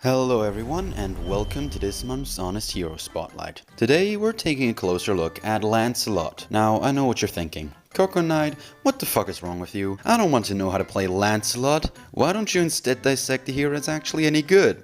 Hello everyone and welcome to this month's Honest Hero Spotlight. Today we're taking a closer look at Lancelot. Now I know what you're thinking. Coco Knight, what the fuck is wrong with you? I don't want to know how to play Lancelot. Why don't you instead dissect the hero that's actually any good?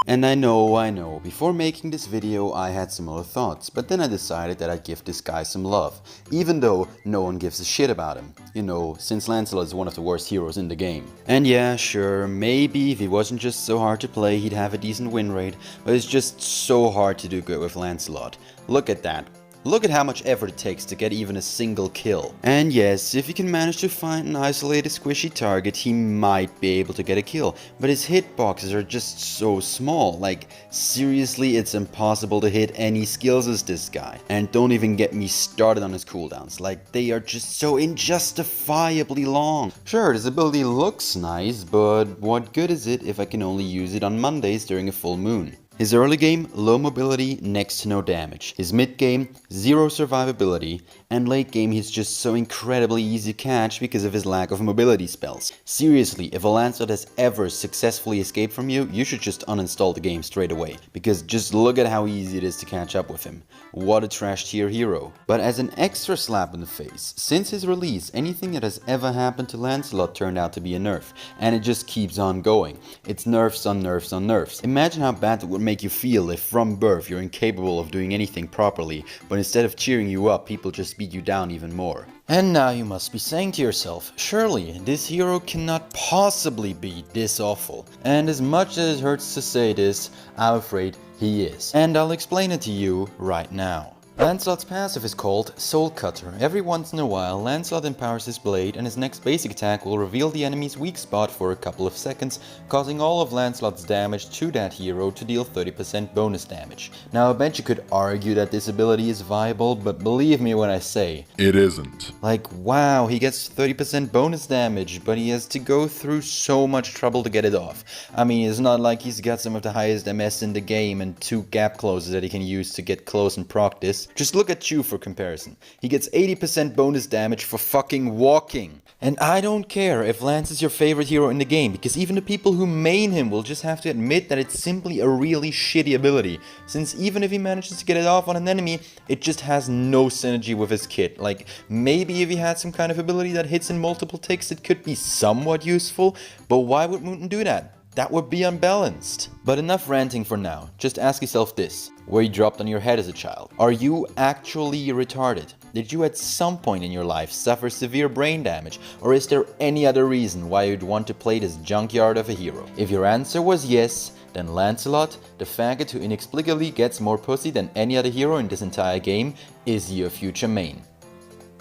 And I know, before making this video I had some other thoughts, but then I decided that I'd give this guy some love, even though no one gives a shit about him. You know, since Lancelot is one of the worst heroes in the game. And yeah, sure, maybe if he wasn't just so hard to play he'd have a decent win rate, but it's just so hard to do good with Lancelot. Look at that. Look at how much effort it takes to get even a single kill. And yes, if he can manage to find an isolated squishy target, he might be able to get a kill. But his hitboxes are just so small. Like, seriously, it's impossible to hit any skills as this guy. And don't even get me started on his cooldowns. Like, they are just so injustifiably long. Sure, this ability looks nice, but what good is it if I can only use it on Mondays during a full moon? His early game, low mobility, next to no damage. His mid game, zero survivability. And late game, he's just so incredibly easy to catch because of his lack of mobility spells. Seriously, if a Lancelot has ever successfully escaped from you, you should just uninstall the game straight away. Because just look at how easy it is to catch up with him. What a trash tier hero. But as an extra slap in the face, since his release, anything that has ever happened to Lancelot turned out to be a nerf. And it just keeps on going. It's nerfs on nerfs on nerfs. Imagine how bad it would make you feel if from birth you're incapable of doing anything properly, but instead of cheering you up, people just beat you down even more. And now you must be saying to yourself, surely this hero cannot possibly be this awful. And as much as it hurts to say this, I'm afraid he is. And I'll explain it to you right now. Lancelot's passive is called Soul Cutter. Every once in a while, Lancelot empowers his blade and his next basic attack will reveal the enemy's weak spot for a couple of seconds, causing all of Lancelot's damage to that hero to deal 30% bonus damage. Now I bet you could argue that this ability is viable, but believe me when I say it isn't. Like, wow, he gets 30% bonus damage, but he has to go through so much trouble to get it off. I mean, it's not like he's got some of the highest MS in the game and 2 gap closes that he can use to get close and proc this. Just look at Chew for comparison. He gets 80% bonus damage for fucking walking. And I don't care if Lance is your favorite hero in the game, because even the people who main him will just have to admit that it's simply a really shitty ability, since even if he manages to get it off on an enemy, it just has no synergy with his kit. Like, maybe if he had some kind of ability that hits in multiple ticks, it could be somewhat useful, but why would Mutant do that? That would be unbalanced. But enough ranting for now. Just ask yourself this. Were you dropped on your head as a child? Are you actually retarded? Did you at some point in your life suffer severe brain damage? Or is there any other reason why you'd want to play this junkyard of a hero? If your answer was yes, then Lancelot, the faggot who inexplicably gets more pussy than any other hero in this entire game, is your future main.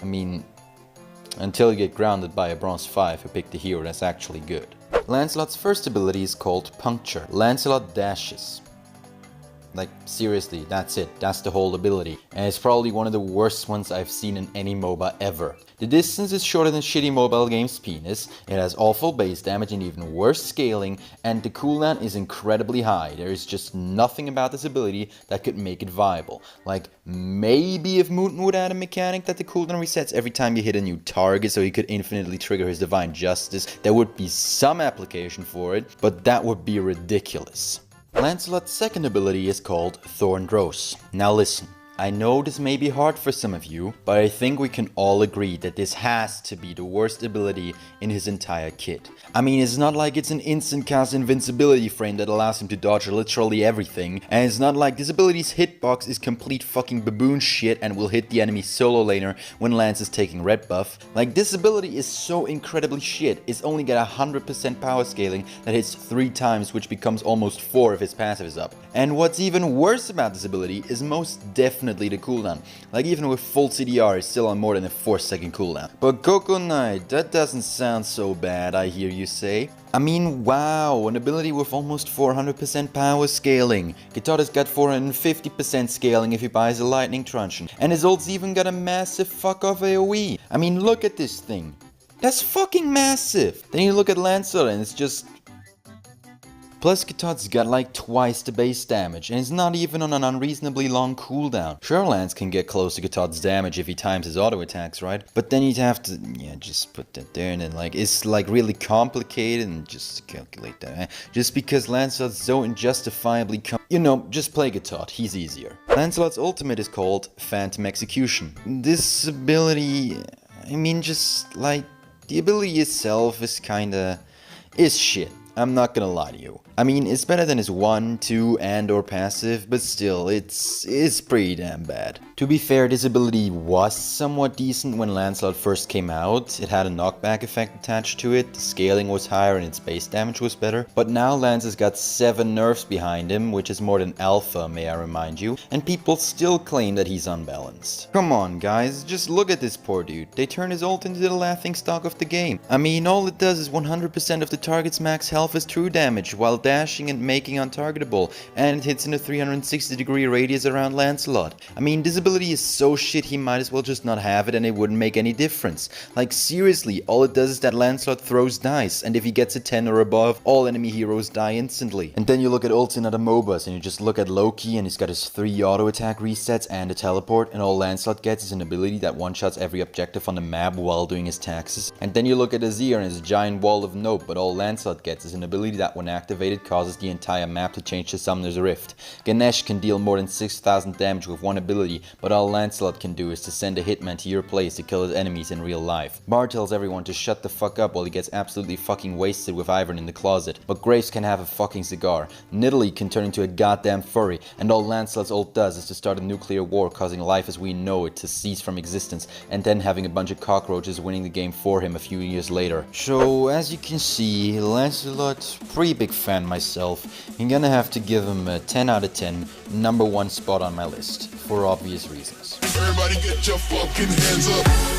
I mean, until you get grounded by a bronze 5 who picked the hero that's actually good. Lancelot's first ability is called Puncture. Lancelot dashes. Like, seriously, that's it. That's the whole ability. And it's probably one of the worst ones I've seen in any MOBA ever. The distance is shorter than shitty mobile games' penis, it has awful base damage and even worse scaling, and the cooldown is incredibly high. There is just nothing about this ability that could make it viable. Like, maybe if Mutant would add a mechanic that the cooldown resets every time you hit a new target so he could infinitely trigger his Divine Justice, there would be some application for it, but that would be ridiculous. Lancelot's second ability is called Thorned Rose. Now listen, I know this may be hard for some of you, but I think we can all agree that this has to be the worst ability in his entire kit. I mean, it's not like it's an instant cast invincibility frame that allows him to dodge literally everything, and it's not like this ability's hitbox is complete fucking baboon shit and will hit the enemy solo laner when Lance is taking red buff. Like, this ability is so incredibly shit, it's only got 100% power scaling that hits 3 times, which becomes almost 4 if his passive is up. And what's even worse about this ability is most definitely the cooldown. Like, even with full CDR, it's still on more than a 4-second cooldown. But Coco Knight, that doesn't sound so bad, I hear you say. I mean, wow, an ability with almost 400% power scaling. Kitada's got 450% scaling if he buys a lightning truncheon. And his ult's even got a massive fuck off AoE. I mean, look at this thing. That's fucking massive. Then you look at Lancelot and it's just Plus, Gatot's got like twice the base damage, and it's not even on an unreasonably long cooldown. Sure, Lance can get close to Gatot's damage if he times his auto attacks right, but then you'd have to, yeah, just put that there, and then like, it's like really complicated, and just calculate that, eh? Just because Lancelot's so unjustifiably just play Gatot, he's easier. Lancelot's ultimate is called Phantom Execution. This ability, I mean, just like, the ability itself is shit. I'm not gonna lie to you. I mean, it's better than his 1, 2, and or passive, but still, it's pretty damn bad. To be fair, this ability was somewhat decent when Lancelot first came out. It had a knockback effect attached to it, the scaling was higher and its base damage was better. But now Lance has got 7 nerfs behind him, which is more than alpha, may I remind you, and people still claim that he's unbalanced. Come on guys, just look at this poor dude. They turned his ult into the laughingstock of the game. I mean, all it does is 100% of the target's max health is true damage, while dashing and making untargetable, and it hits in a 360-degree radius around Lancelot. I mean, this ability is so shit he might as well just not have it and it wouldn't make any difference. Like seriously, all it does is that Lancelot throws dice, and if he gets a 10 or above, all enemy heroes die instantly. And then you look at ults in other MOBAs, and you just look at Loki, and he's got his 3 auto attack resets and a teleport, and all Lancelot gets is an ability that one-shots every objective on the map while doing his taxes. And then you look at Azir and his giant wall of nope, but all Lancelot gets is an ability that when activated causes the entire map to change to Summoner's Rift. Ganesh can deal more than 6,000 damage with one ability, but all Lancelot can do is to send a hitman to your place to kill his enemies in real life. Bard tells everyone to shut the fuck up while he gets absolutely fucking wasted with Ivern in the closet, but Graves can have a fucking cigar. Nidalee can turn into a goddamn furry, and all Lancelot's ult does is to start a nuclear war, causing life as we know it to cease from existence, and then having a bunch of cockroaches winning the game for him a few years later. So as you can see, Lancelot, pretty big fan myself. I'm gonna have to give him a 10 out of 10, #1 spot on my list, for obvious reasons. Everybody get your fucking hands up.